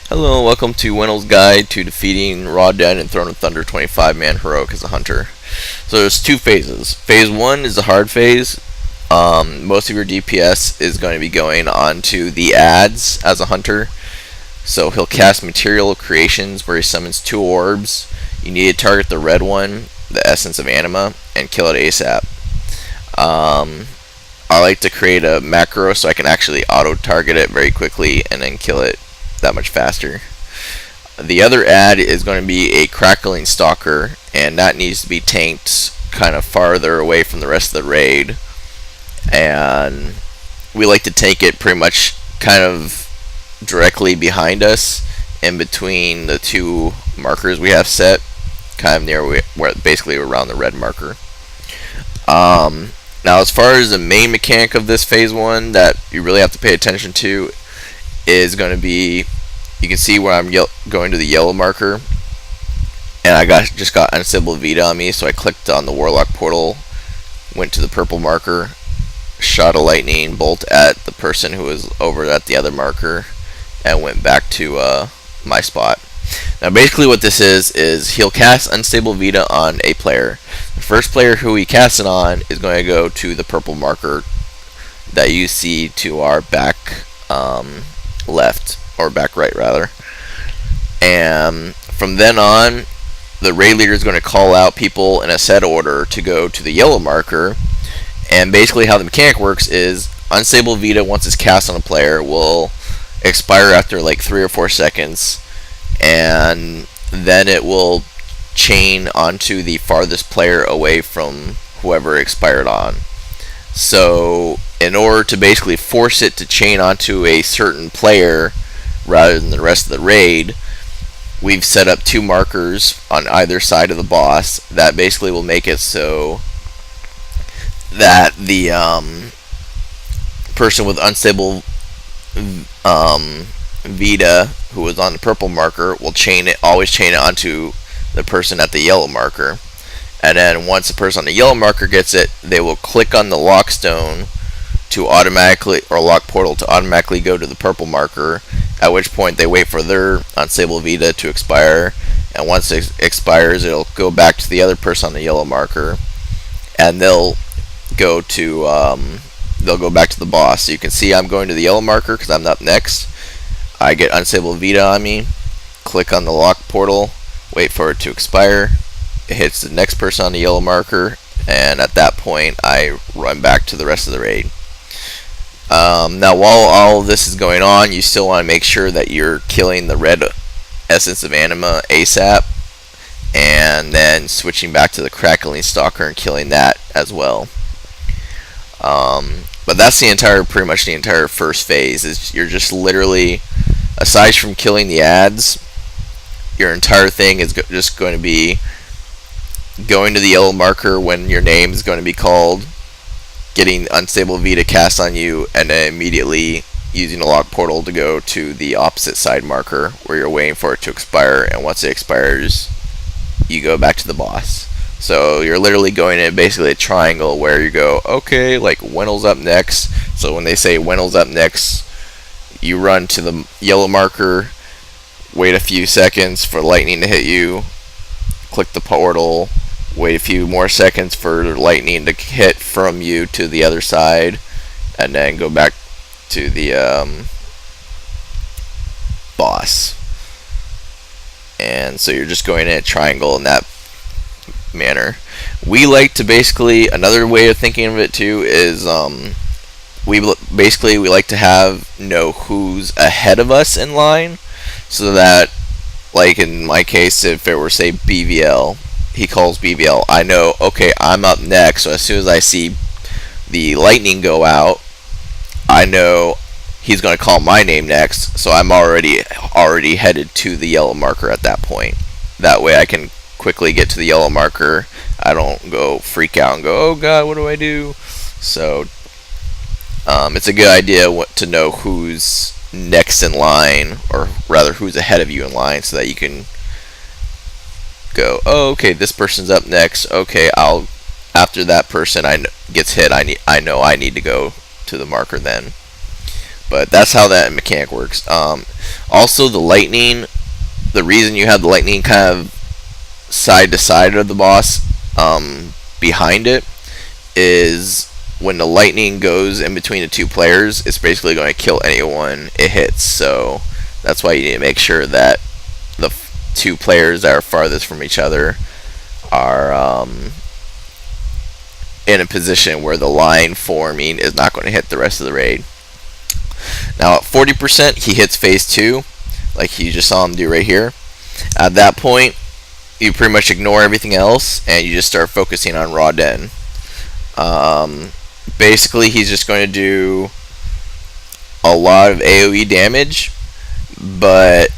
Hello, welcome to wenll's Guide to Defeating Raw Dead and Throne of Thunder 25-man Heroic as a Hunter. So there's two phases. Phase 1 is the hard phase. Most of your DPS is going to be going onto the ads as a Hunter. So he'll cast Material Creations where he summons 2 orbs. You need to target the red one, the Essence of Anima, and kill it ASAP. I like to create a macro so I can actually auto-target it very quickly and then kill it that much faster. The other ad is going to be a Crackling Stalker, and that needs to be tanked kind of farther away from the rest of the raid. And we like to take it pretty much kind of directly behind us, in between the 2 markers we have set, kind of near where basically around the red marker. Now, as far as the main mechanic of this phase 1 that you really have to pay attention to is going to be, you can see where I'm going to the yellow marker, and I just got Unstable Vita on me, so I clicked on the Warlock portal, went to the purple marker, shot a lightning bolt at the person who was over at the other marker, and went back to my spot. Now basically what this is he'll cast Unstable Vita on a player. The first player who he casts it on is going to go to the purple marker that you see to our back left, or back right rather. And from then on, the raid leader is going to call out people in a set order to go to the yellow marker. And basically how the mechanic works is Unstable Vita, once it's cast on a player, will expire after like 3 or 4 seconds, and then it will chain onto the farthest player away from whoever it expired on. So in order to basically force it to chain onto a certain player rather than the rest of the raid, we've set up 2 markers on either side of the boss that basically will make it so that the person with Unstable Vita, who was on the purple marker, will always chain it onto the person at the yellow marker. And then once the person on the yellow marker gets it, they will click on the lock stone to automatically, or lock portal to automatically go to the purple marker, at which point they wait for their Unstable Vita to expire, and once it expires, it'll go back to the other person on the yellow marker, and they'll go back to the boss. So you can see I'm going to the yellow marker because I'm up next. I get Unstable Vita on me, click on the lock portal, wait for it to expire, it hits the next person on the yellow marker, and at that point I run back to the rest of the raid. Now while all of this is going on, you still want to make sure that you're killing the red Essence of Anima ASAP, and then switching back to the Crackling Stalker and killing that as well. But that's pretty much the entire first phase. Is you're just literally, aside from killing the ads, your entire thing is just going to be going to the yellow marker when your name is going to be called, getting Unstable Vita cast on you, and then immediately using the lock portal to go to the opposite side marker where you're waiting for it to expire, and once it expires, you go back to the boss. So you're literally going in basically a triangle where you go, okay, like wenll's up next. So when they say wenll's up next, you run to the yellow marker, wait a few seconds for lightning to hit you, click the portal, wait a few more seconds for lightning to hit from you to the other side, and then go back to the boss. And so you're just going in a triangle in that manner. We like to basically, another way of thinking of it too is we like to know who's ahead of us in line, so that, like in my case, if it were say BVL, he calls BVL, I know, okay, I'm up next, so as soon as I see the lightning go out, I know he's going to call my name next, so I'm already headed to the yellow marker at that point. That way I can quickly get to the yellow marker. I don't go freak out and go, oh god, what do I do? So it's a good idea to know who's next in line, or rather who's ahead of you in line, so that you can go, oh, okay, this person's up next, okay, after that person gets hit, I know I need to go to the marker then. But that's how that mechanic works. Also, the lightning. The reason you have the lightning kind of side to side of the boss, behind it, is when the lightning goes in between the two players, it's basically going to kill anyone it hits. So that's why you need to make sure that the two players that are farthest from each other are in a position where the line forming is not going to hit the rest of the raid. Now at 40%, he hits phase 2, like you just saw him do right here. At that point, you pretty much ignore everything else and you just start focusing on raw den. Basically, he's just going to do a lot of AoE damage, but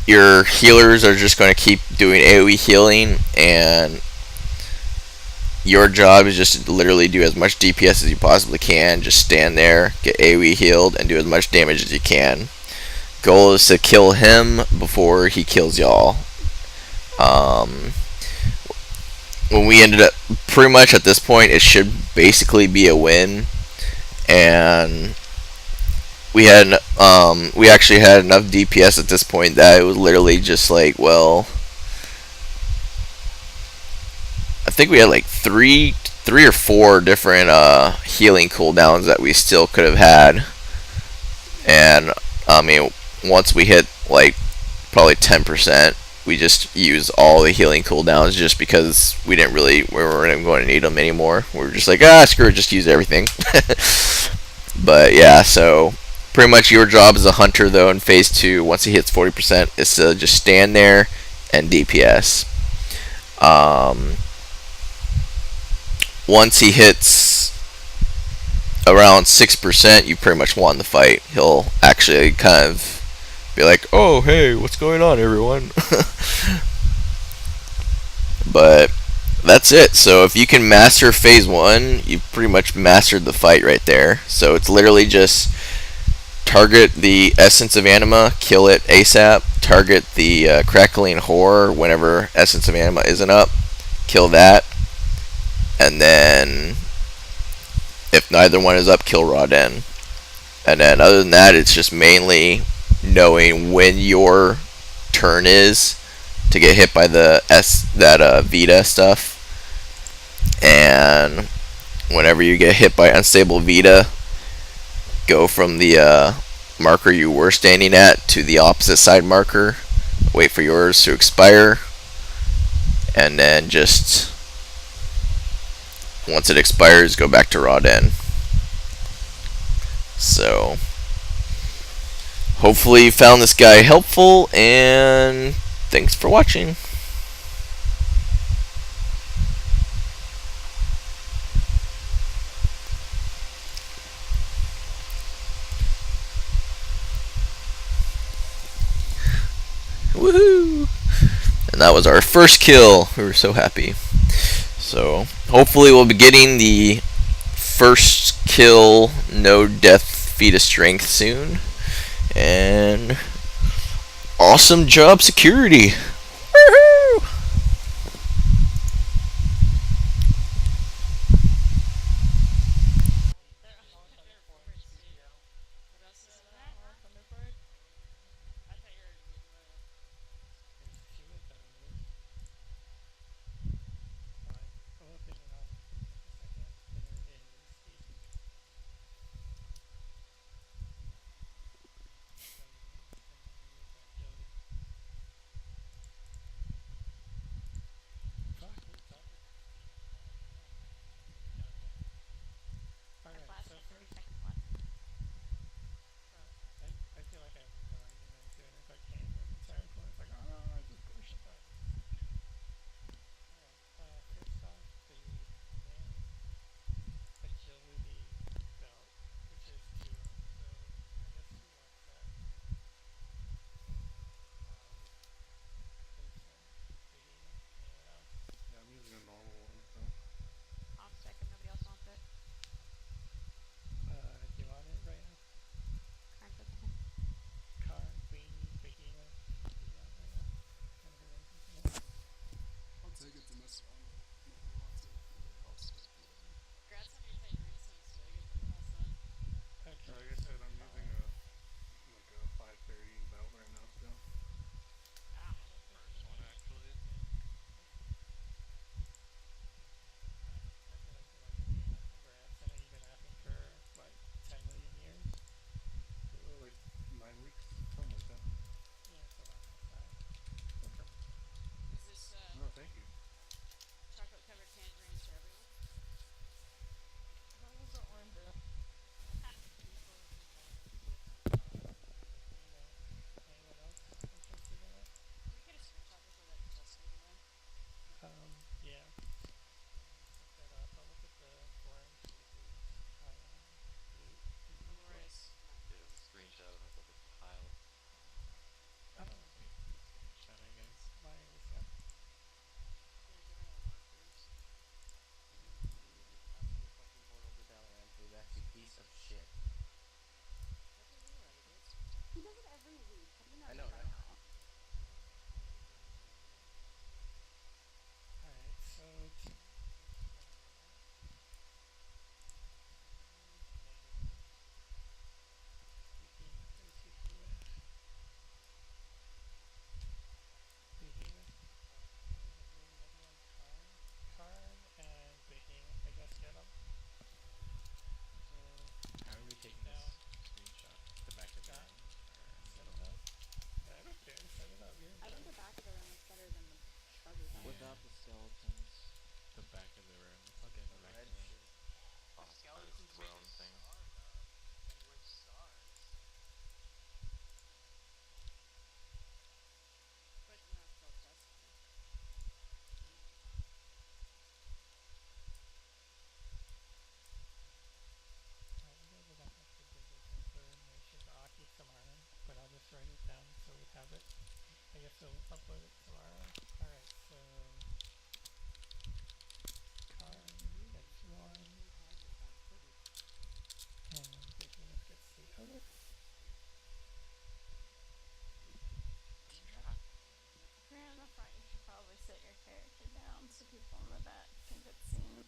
your healers are just going to keep doing AoE healing, and your job is just to literally do as much DPS as you possibly can. Just stand there, get AoE healed, and do as much damage as you can. Goal is to kill him before he kills y'all. When we ended up, pretty much at this point, it should basically be a win, and we actually had enough DPS at this point that it was literally just like, well, I think we had like three or four different healing cooldowns that we still could have had, and I mean, once we hit like probably 10%, we just used all the healing cooldowns just because we weren't even going to need them anymore. We were just like, screw it, just use everything. But yeah, so pretty much your job as a hunter though in phase 2, once he hits 40%, is to just stand there and DPS. Once he hits around 6%, you pretty much won the fight. He'll actually kind of be like, oh, hey, what's going on, everyone? But that's it. So if you can master phase 1, you've pretty much mastered the fight right there. So it's literally just target the Essence of Anima, kill it ASAP. Target the Crackling Horror whenever Essence of Anima isn't up, kill that. And then if neither one is up, kill Raw Den. And then other than that, it's just mainly knowing when your turn is to get hit by that Vita stuff, and whenever you get hit by unstable Vita, go from the marker you were standing at to the opposite side marker, wait for yours to expire, and then just once it expires, go back to Raw Den. So hopefully you found this guy helpful, and thanks for watching. Woohoo! And that was our first kill. We were so happy. So hopefully we'll be getting the first kill, no death fetus strength soon. And awesome job, security. Woohoo! Without the skeletons. The back of the room. I'll get in the back of the room. The skeletons make a star though. And we're stars. But not till Destiny. Alright, you guys are gonna have to dig a simpler animation, but I'll keep some iron. But I'll just write it down so we have it. I guess we'll upload it tomorrow. Alright, so car gets one. And Dickiness gets the other. If you're in the front, you should probably sit your character down so people in the back can get seen.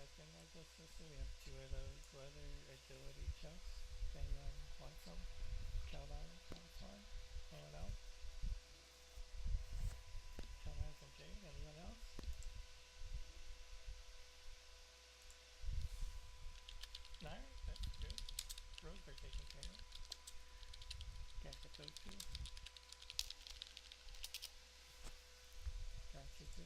Second largest system, we have two of those leather agility chests. If anyone wants them, Keldon counts one. Anyone else? Keldon and Jade, anyone else? Alright, that's good. Rogues are taken care of. Got the ToT. Got you too.